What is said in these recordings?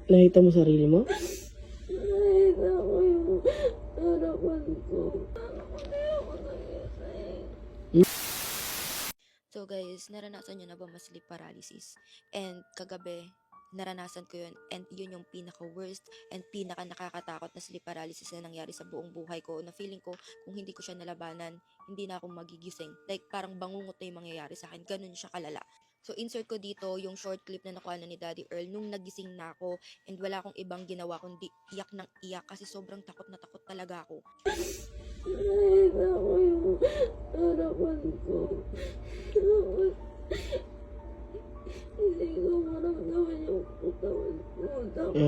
Nakita mo sarili mo? Nakita ko yung harapan ko. Hindi ako nagising. So guys, naranasan nyo na ba ma-sleep paralysis? And kagabi, naranasan ko yun. And yun yung pinaka-worst and pinaka-nakakatakot na sleep paralysis na nangyari sa buong buhay ko. Na feeling ko, kung hindi ko siya nalabanan, hindi na ako magigising. Like, parang bangungot na yung mangyayari sa akin. Ganun siya kalala. So, insert ko dito yung short clip na nakuha na ni Daddy Earl nung nagising na ako and wala akong ibang ginawa kundi iyak ng iyak kasi sobrang takot na takot talaga ako. Nakita ko yung harapan ko. Tapos, hindi ko maramdaman yung katawan ko. Tapos,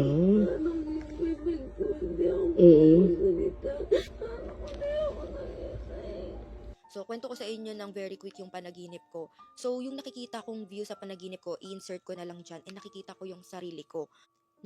anong bibig ko, hindi ako makasalita. Hindi ako nagising. So, kwento ko sa inyo ng very quick yung panaginip ko. So, yung nakikita kong view sa panaginip ko, i-insert ko na lang dyan. And nakikita ko yung sarili ko.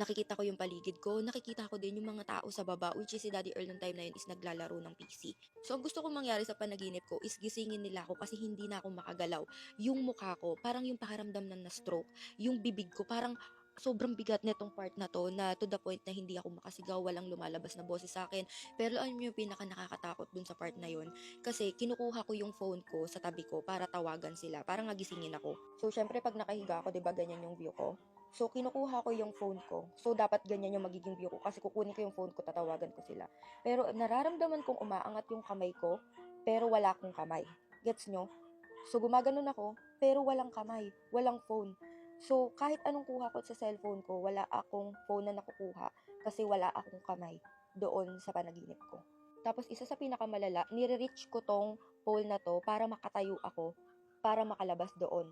Nakikita ko yung paligid ko. Nakikita ko din yung mga tao sa baba, which is si Daddy Earl nung time na yun is naglalaro ng PC. So, ang gusto kong mangyari sa panaginip ko is gisingin nila ako kasi hindi na ako makagalaw. Yung mukha ko, parang yung pakiramdam na na-stroke. Yung bibig ko, parang sobrang bigat netong part na to na to the point na hindi ako makasigaw, walang lumalabas na boses sa akin. Pero alam niyo yung pinaka nakakatakot dun sa part na yun? Kasi kinukuha ko yung phone ko sa tabi ko para tawagan sila, para nagisingin ako. So, syempre pag nakahiga ako, 'di ba ganyan yung view ko? So, kinukuha ko yung phone ko. So, dapat ganyan yung magiging view ko kasi kukunin ko yung phone ko, tatawagan ko sila. Pero nararamdaman kong umaangat yung kamay ko, pero wala akong kamay. Gets nyo? So, gumaganon ako, pero walang kamay, walang phone. So, kahit anong kuha ko sa cellphone ko, wala akong phone na nakukuha kasi wala akong kamay doon sa panaginip ko. Tapos, isa sa pinakamalala, nire-reach ko tong pole na to para makatayo ako, para makalabas doon.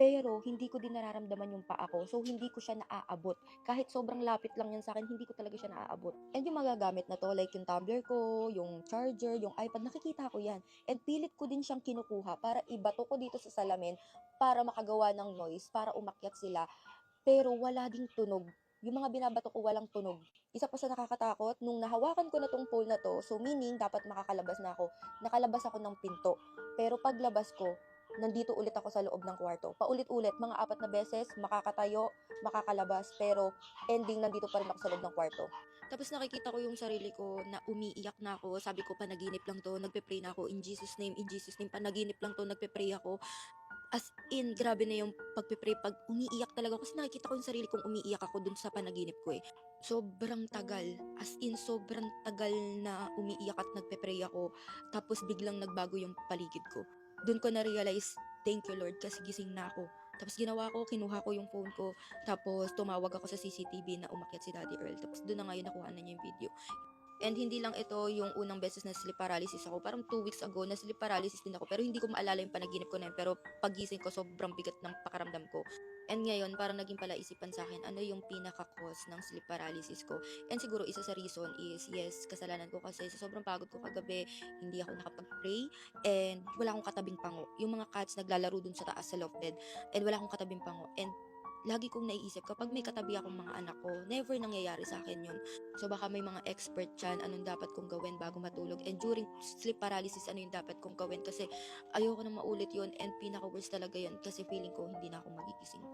Pero, hindi ko din nararamdaman yung paa ko. So, hindi ko siya naaabot. Kahit sobrang lapit lang yan sa akin, hindi ko talaga siya naaabot. And yung magagamit na to, like yung tumbler ko, yung charger, yung iPad, nakikita ko yan. And pilit ko din siyang kinukuha para ibato ko dito sa salamin para makagawa ng noise, para umakyat sila. Pero wala ding tunog. Yung mga binabato ko walang tunog. Isa pa sa nakakatakot, nung nahawakan ko na tong pole na to, so meaning dapat makakalabas na ako, nakalabas ako ng pinto. Pero paglabas ko, nandito ulit ako sa loob ng kwarto. Paulit-ulit, mga 4 na beses, makakatayo, makakalabas, pero ending nandito pa rin ako sa loob ng kwarto. Tapos nakikita ko yung sarili ko na umiiyak na ako. Sabi ko, panaginip lang to, nagpe-pray na ako, in Jesus' name, panaginip lang to, nagpe-pray ako. As in, grabe na yung pagpipray, pag umiiyak talaga ako kasi nakikita ko yung sarili kong umiiyak ako dun sa panaginip ko eh. Sobrang tagal, as in sobrang tagal na umiiyak at nagpe-pray ako, tapos biglang nagbago yung paligid ko. Dun ko na-realize, thank you Lord kasi gising na ako. Tapos ginawa ko, kinuha ko yung phone ko, tapos tumawag ako sa CCTV na umakyat si Daddy Earl. Tapos doon na ngayon nakuha na niya yung video. And hindi lang ito yung unang beses na sleep paralysis ako. Parang 2 weeks ago na sleep paralysis din ako. Pero hindi ko maalala yung panaginip ko na yun. Pero pagising ko, sobrang bigat ng pakaramdam ko. And ngayon, parang naging palaisipan sa akin, ano yung pinaka-cause ng sleep paralysis ko. And siguro isa sa reason is, yes, kasalanan ko kasi sa sobrang pagod ko kagabi, hindi ako nakapag-pray. And wala akong katabing pango. Yung mga cats naglalaro dun sa taas sa loft bed. And wala akong katabing pango. And lagi kong naiisip, kapag may katabi akong mga anak ko, never nangyayari sa akin yun. So baka may mga expert dyan, anong dapat kong gawin bago matulog. And during sleep paralysis, ano yung dapat kong gawin. Kasi ayoko na maulit yun and pinaka-worst talaga yun kasi feeling ko hindi na ako magigising.